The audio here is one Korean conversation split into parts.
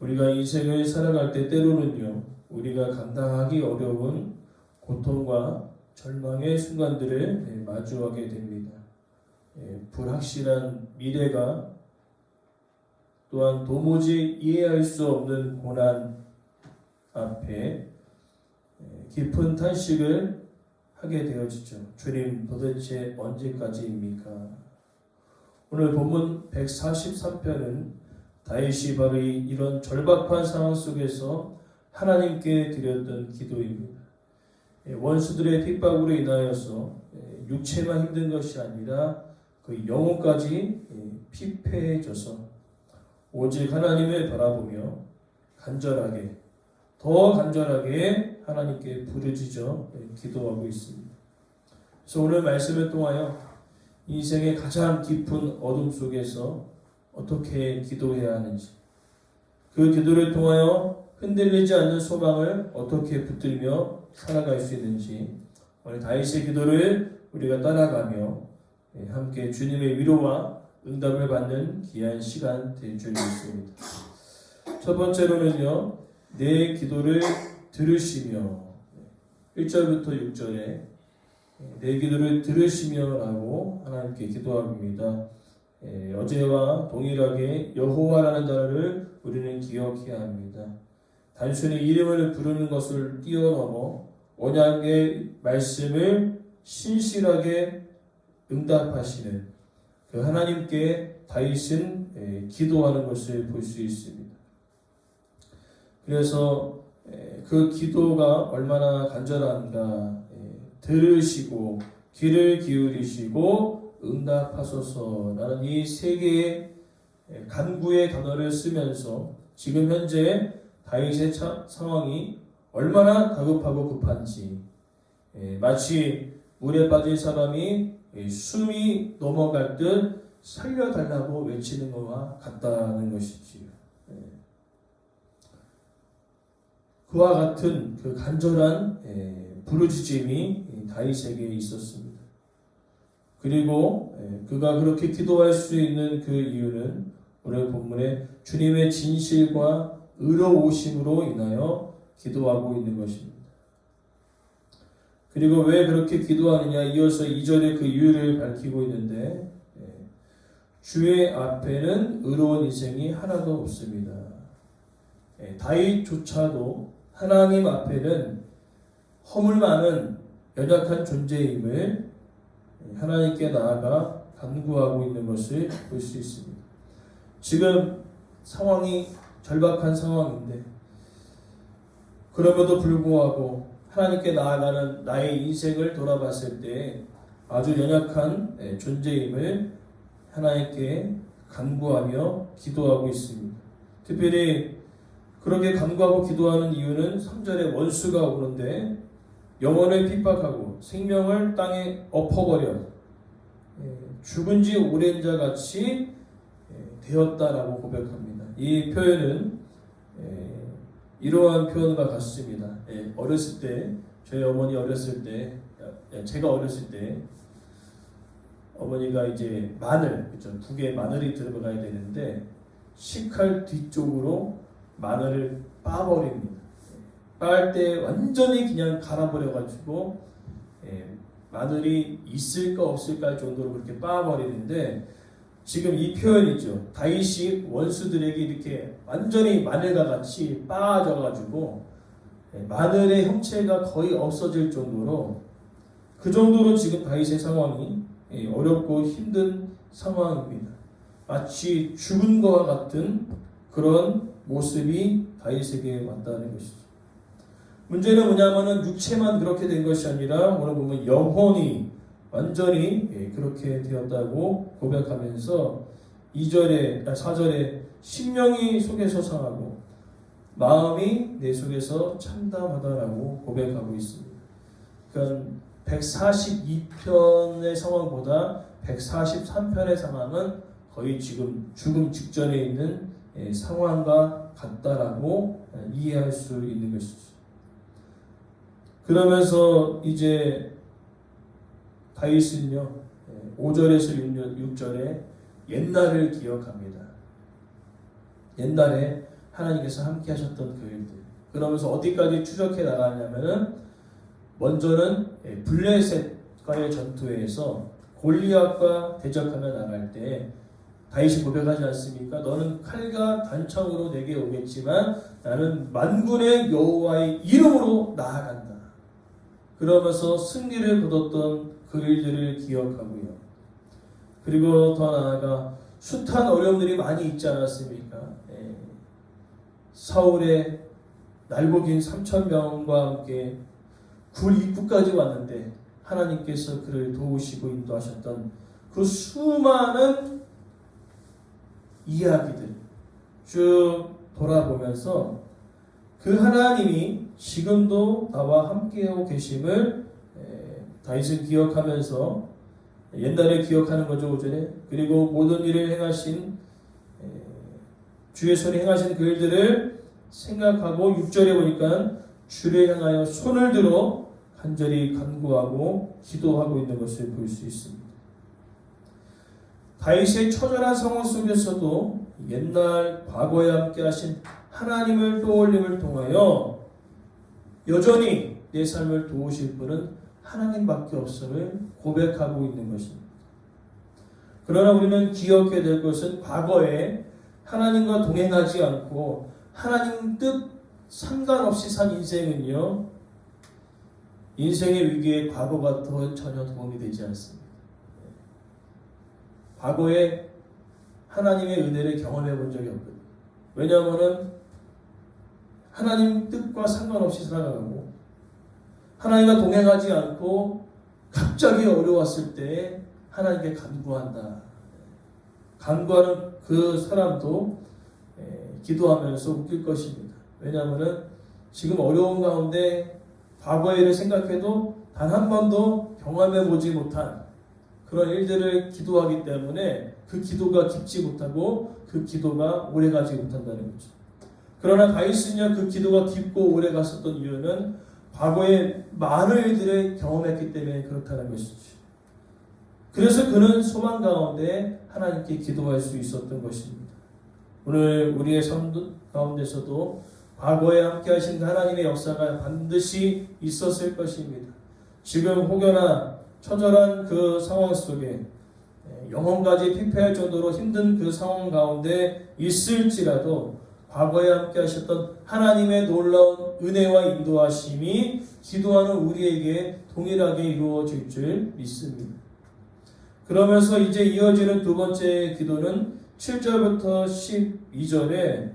우리가 인생을 살아갈 때 때로는요, 우리가 감당하기 어려운 고통과 절망의 순간들을 마주하게 됩니다. 불확실한 미래가 또한 도무지 이해할 수 없는 고난 앞에 깊은 탄식을 하게 되어지죠. 주님, 도대체 언제까지입니까? 오늘 본문 143편은 다윗이 바로 이런 절박한 상황 속에서 하나님께 드렸던 기도입니다. 원수들의 핍박으로 인하여서 육체만 힘든 것이 아니라 그 영혼까지 피폐해져서 오직 하나님을 바라보며 간절하게, 더 간절하게 하나님께 부르짖어 기도하고 있습니다. 그래서 오늘 말씀을 통하여 인생의 가장 깊은 어둠 속에서 어떻게 기도해야 하는지, 그 기도를 통하여 흔들리지 않는 소망을 어떻게 붙들며 살아갈 수 있는지, 오늘 다윗의 기도를 우리가 따라가며 함께 주님의 위로와 응답을 받는 귀한 시간 될 줄 믿습니다. 첫 번째로는요, 내 기도를 들으시며, 1절부터 6절에 내 기도를 들으시며 라고 하나님께 기도합니다. 어제와 동일하게 여호와라는 단어를 우리는 기억해야 합니다. 단순히 이름을 부르는 것을 뛰어넘어 언약의 말씀을 신실하게 응답하시는 그 하나님께 다윗은 기도하는 것을 볼 수 있습니다. 그래서 그 기도가 얼마나 간절한가, 들으시고 귀를 기울이시고 응답하소서라는 이 세 개의 간구의 단어를 쓰면서 지금 현재 다윗의 상황이 얼마나 다급하고 급한지, 마치 물에 빠진 사람이 숨이 넘어갈 듯 살려달라고 외치는 것과 같다는 것이지요. 그와 같은 그 간절한 부르짖음이 다윗에게 있었습니다. 그리고 그가 그렇게 기도할 수 있는 그 이유는 오늘 본문에 주님의 진실과 의로우심으로 인하여 기도하고 있는 것입니다. 그리고 왜 그렇게 기도하느냐, 이어서 2절에 그 이유를 밝히고 있는데, 주의 앞에는 의로운 인생이 하나도 없습니다. 다윗조차도 하나님 앞에는 허물 많은 연약한 존재임을 하나님께 나아가 간구하고 있는 것을 볼 수 있습니다. 지금 상황이 절박한 상황인데, 그럼에도 불구하고 하나님께 나아가는 나의 인생을 돌아봤을 때 아주 연약한 존재임을 하나님께 간구하며 기도하고 있습니다. 특별히 그렇게 간구하고 기도하는 이유는 3절에 원수가 오는데 영혼을 핍박하고 생명을 땅에 엎어버려 죽은 지 오랜 자 같이 되었다라고 고백합니다. 이 표현은 이러한 표현과 같습니다. 어렸을 때, 저희 어머니 어렸을 때, 제가 어렸을 때 어머니가 이제 마늘, 그렇죠? 국에 마늘이 들어가야 되는데 식칼 뒤쪽으로 마늘을 빻아버립니다. 빻을 때 완전히 그냥 갈아버려가지고 마늘이 있을까 없을까 정도로 그렇게 빻아버리는데, 지금 이 표현이죠. 다윗이 원수들에게 이렇게 완전히 마늘과 같이 빻아져가지고 마늘의 형체가 거의 없어질 정도로, 그 정도로 지금 다윗의 상황이 어렵고 힘든 상황입니다. 마치 죽은 것과 같은 그런 모습이 다윗에게 왔다는 것이죠. 문제는 뭐냐면은 육체만 그렇게 된 것이 아니라 오늘 보면 영혼이 완전히 그렇게 되었다고 고백하면서 4절에 심령이 속에서 상하고 마음이 내 속에서 참담하다라고 고백하고 있습니다. 그러니까 142편의 상황보다 143편의 상황은 거의 지금 죽음 직전에 있는 상황과 같다라고 이해할 수 있는 것이죠. 그러면서 이제 다윗은요, 5절에서 6절에 옛날을 기억합니다. 옛날에 하나님께서 함께 하셨던 그 일들. 그러면서 어디까지 추적해 나가냐면은 먼저는 블레셋과의 전투에서 골리앗과 대적하며 나갈 때 다윗이 고백하지 않습니까? 너는 칼과 단창으로 내게 오겠지만 나는 만군의 여호와의 이름으로 나아간다. 그러면서 승리를 거뒀던 그 일들을 기억하고요. 그리고 더 나아가 숱한 어려움들이 많이 있지 않았습니까? 사울의 날고 긴 3,000명과 함께 굴 입구까지 왔는데 하나님께서 그를 도우시고 인도하셨던 그 수많은 이야기들 쭉 돌아보면서 그 하나님이 지금도 나와 함께하고 계심을 다윗은 기억하면서 옛날에 기억하는 거죠. 오전에. 그리고 모든 일을 행하신 주의 손에 행하신 그 일들을 생각하고 6절에 보니까 주를 향하여 손을 들어 간절히 간구하고 기도하고 있는 것을 볼 수 있습니다. 다윗의 처절한 상황 속에서도 옛날 과거에 함께 하신 하나님을 떠올림을 통하여 여전히 내 삶을 도우실 분은 하나님밖에 없음을 고백하고 있는 것입니다. 그러나 우리는 기억해야 될 것은 과거에 하나님과 동행하지 않고 하나님 뜻 상관없이 산 인생은요, 인생의 위기에 과거가 전혀 도움이 되지 않습니다. 과거에 하나님의 은혜를 경험해 본 적이 없거든요. 왜냐하면 하나님 뜻과 상관없이 살아가고 하나님과 동행하지 않고 갑자기 어려웠을 때 하나님께 간구한다. 간구하는 그 사람도 기도하면서 웃길 것입니다. 왜냐하면 지금 어려운 가운데 과거의 일을 생각해도 단 한 번도 경험해 보지 못한 그런 일들을 기도하기 때문에 그 기도가 깊지 못하고 그 기도가 오래가지 못한다는 거죠. 그러나 다윗은요, 그 기도가 깊고 오래 갔었던 이유는 과거에 많은 일들을 경험했기 때문에 그렇다는 것이죠. 그래서 그는 소망 가운데 하나님께 기도할 수 있었던 것입니다. 오늘 우리의 삶 가운데서도 과거에 함께 하신 하나님의 역사가 반드시 있었을 것입니다. 지금 혹여나 처절한 그 상황 속에 영혼까지 피폐할 정도로 힘든 그 상황 가운데 있을지라도 과거에 함께 하셨던 하나님의 놀라운 은혜와 인도하심이 기도하는 우리에게 동일하게 이루어질 줄 믿습니다. 그러면서 이제 이어지는 두 번째 기도는 7절부터 12절에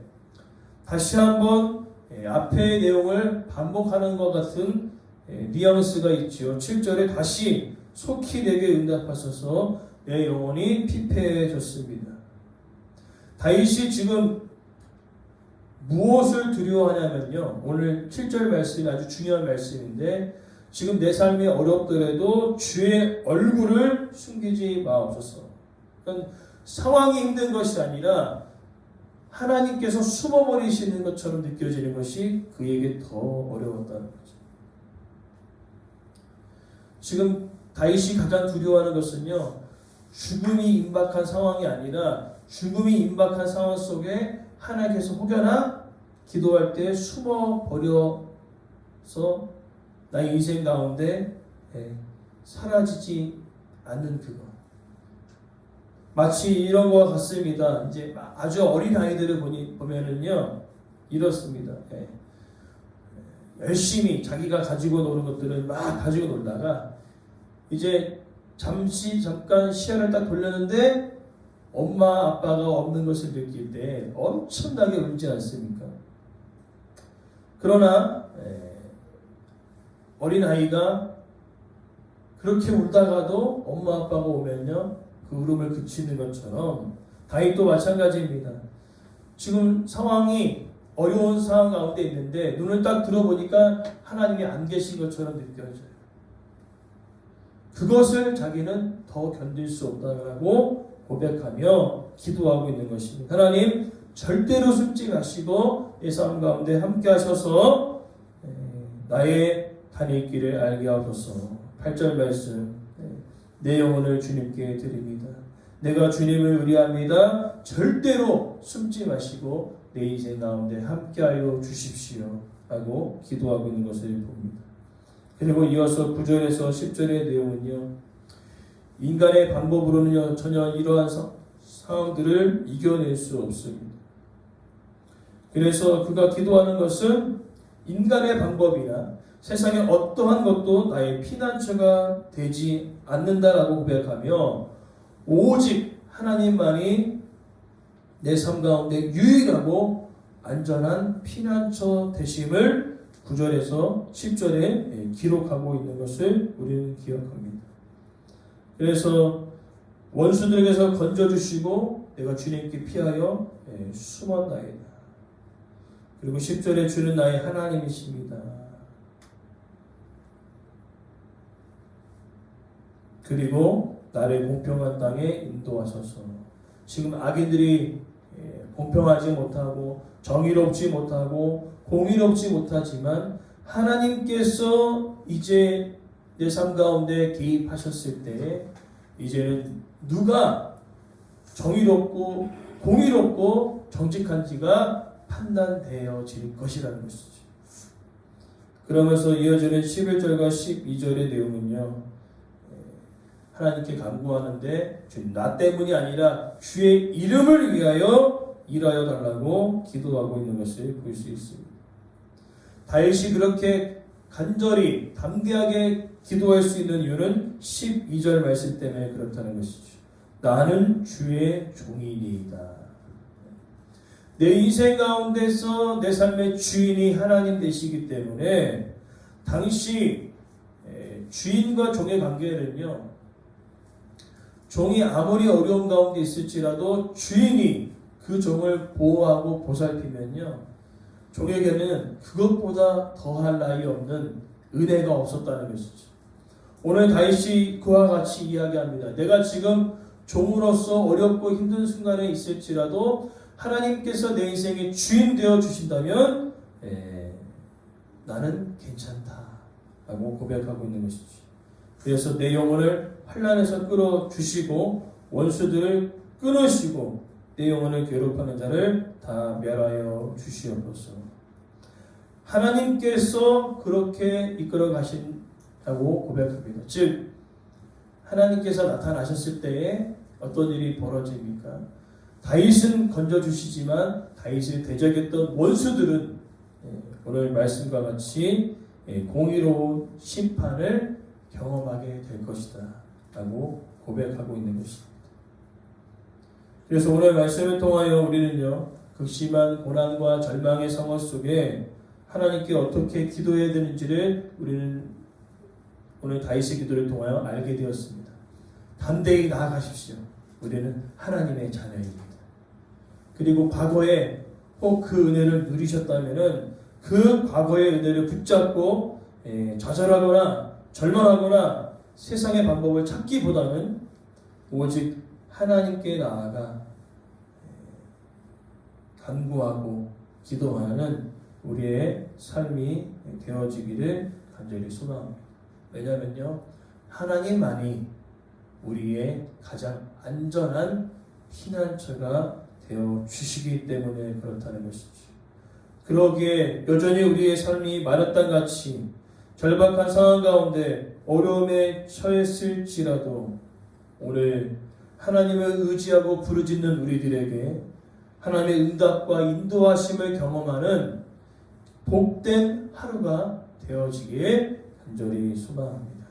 다시 한번 앞의 내용을 반복하는 것 같은 뉘앙스가 있지요. 7절에 다시 속히 내게 응답하소서 내 영혼이 피폐해졌습니다. 다윗이 지금 무엇을 두려워하냐면요, 오늘 7절 말씀이 아주 중요한 말씀인데 지금 내 삶이 어렵더라도 주의 얼굴을 숨기지 마옵소서. 그러니까 상황이 힘든 것이 아니라 하나님께서 숨어버리시는 것처럼 느껴지는 것이 그에게 더 어려웠다는 거죠. 지금 다윗이 가장 두려워하는 것은요, 죽음이 임박한 상황이 아니라 죽음이 임박한 상황 속에 하나님께서 혹여나 기도할 때 숨어버려서 나의 인생 가운데 사라지지 않는 그거. 마치 이런 것과 같습니다. 이제 아주 어린 아이들을 보면은요, 이렇습니다. 열심히 자기가 가지고 노는 것들을 막 가지고 놀다가 이제 잠깐 시야를 딱 돌렸는데 엄마 아빠가 없는 것을 느낄 때 엄청나게 울지 않습니까? 그러나 어린아이가 그렇게 울다가도 엄마 아빠가 오면요, 그 울음을 그치는 것처럼 다윗도 마찬가지입니다. 지금 상황이 어려운 상황 가운데 있는데 눈을 딱 들어보니까 하나님이 안 계신 것처럼 느껴져요. 그것을 자기는 더 견딜 수 없다고 고백하며 기도하고 있는 것입니다. 하나님, 절대로 숨지 마시고 내 삶 가운데 함께 하셔서 나의 다닐 길을 알게 하소서. 8절 말씀, 내 영혼을 주님께 드립니다. 내가 주님을 의뢰합니다. 절대로 숨지 마시고 내 인생 가운데 함께하여 주십시오. 하고 기도하고 있는 것을 봅니다. 그리고 이어서 9절에서 10절의 내용은요. 인간의 방법으로는요. 전혀 이러한 상황들을 이겨낼 수 없습니다. 그래서 그가 기도하는 것은 인간의 방법이나 세상의 어떠한 것도 나의 피난처가 되지 않는다라고 고백하며 오직 하나님만이 내 삶 가운데 유일하고 안전한 피난처 되심을 9절에서 10절에 기록하고 있는 것을 우리는 기억합니다. 그래서 원수들에게서 건져주시고 내가 주님께 피하여 숨었나이다. 그리고 10절에 주는 나의 하나님이십니다. 그리고 나를 공평한 땅에 인도하소서. 지금 악인들이 공평하지 못하고 정의롭지 못하고 공의롭지 못하지만 하나님께서 이제 내 삶 가운데 개입하셨을 때 이제는 누가 정의롭고 공의롭고 정직한지가 판단되어질 것이라는 것이죠. 그러면서 이어지는 11절과 12절의 내용은요. 하나님께 간구하는데 나 때문이 아니라 주의 이름을 위하여 일하여 달라고 기도하고 있는 것을 볼 수 있습니다. 다윗이 그렇게 간절히 담대하게 기도할 수 있는 이유는 12절 말씀 때문에 그렇다는 것이죠. 나는 주의 종이니이다. 내 인생 가운데서 내 삶의 주인이 하나님 되시기 때문에 당시 주인과 종의 관계는요. 종이 아무리 어려운 가운데 있을지라도 주인이 그 종을 보호하고 보살피면요. 종에게는 그것보다 더할 나위 없는 은혜가 없었다는 것이죠. 오늘 다윗이 그와 같이 이야기합니다. 내가 지금 종으로서 어렵고 힘든 순간에 있을지라도 하나님께서 내 인생의 주인 되어 주신다면 나는 괜찮다라고 고백하고 있는 것이죠. 그래서 내 영혼을 환난에서 끌어주시고 원수들을 끊으시고 내 영혼을 괴롭히는 자를 다 멸하여 주시옵소서. 하나님께서 그렇게 이끌어 가신다고 고백합니다. 즉 하나님께서 나타나셨을 때에 어떤 일이 벌어집니까? 다윗은 건져주시지만 다윗을 대적했던 원수들은 오늘 말씀과 같이 공의로운 심판을 경험하게 될 것이다 라고 고백하고 있는 것입니다. 그래서 오늘 말씀을 통하여 우리는요 극심한 고난과 절망의 상황 속에 하나님께 어떻게 기도해야 되는지를 우리는 오늘 다윗의 기도를 통하여 알게 되었습니다. 담대히 나아가십시오. 우리는 하나님의 자녀입니다. 그리고 과거에 꼭 그 은혜를 누리셨다면은 그 과거의 은혜를 붙잡고 좌절하거나 절망하거나 세상의 방법을 찾기보다는 오직 하나님께 나아가 간구하고 기도하는 우리의 삶이 되어지기를 간절히 소망합니다. 왜냐하면요 하나님만이 우리의 가장 안전한 피난처가 되어 주시기 때문에 그렇다는 것이죠. 그러기에 여전히 우리의 삶이 마르땅같이 절박한 상황 가운데 어려움에 처했을지라도 오늘 하나님을 의지하고 부르짖는 우리들에게 하나님의 응답과 인도하심을 경험하는 복된 하루가 되어지기에 간절히 소망합니다.